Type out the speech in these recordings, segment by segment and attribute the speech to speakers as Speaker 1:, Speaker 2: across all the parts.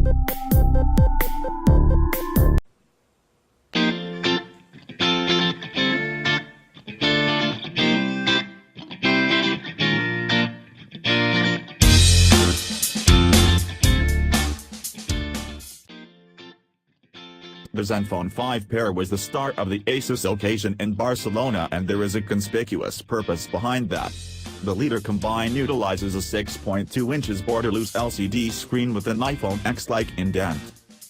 Speaker 1: The Zenfone 5 pair was the start of the Asus occasion in Barcelona, and there is a conspicuous purpose behind that. The leader combine utilizes a 6.2 inches borderless LCD screen with an iPhone X-like indent.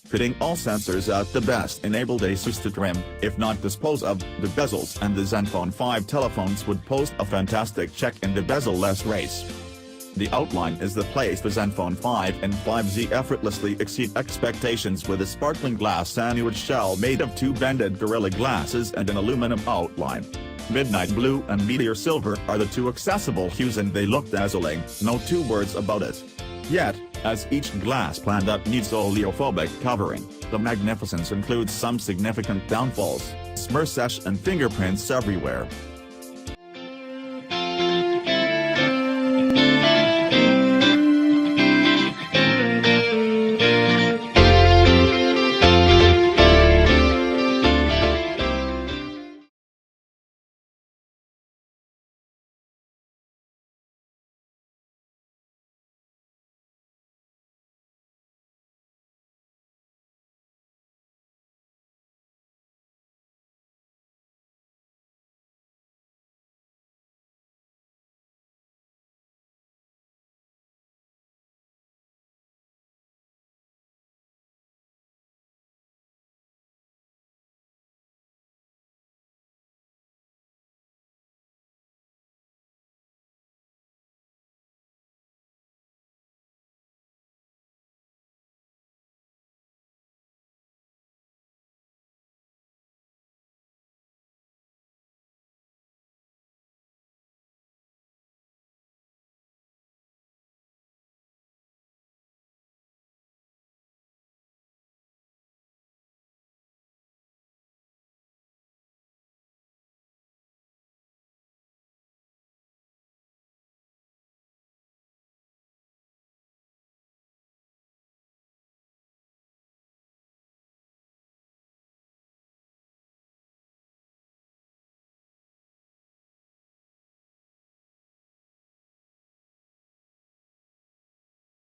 Speaker 1: Fitting all sensors at the best enabled Asus to trim, if not dispose of, the bezels, and the Zenfone 5 telephones would post a fantastic check in the bezel-less race. The outline is the place the Zenfone 5 and 5Z effortlessly exceed expectations with a sparkling glass sandwich shell made of two bended Gorilla Glasses and an aluminum outline. Midnight Blue and Meteor Silver are the two accessible hues, and they look dazzling, no two words about it. Yet, as each glass planet needs oleophobic covering, the magnificence includes some significant downfalls: smursesh and fingerprints everywhere.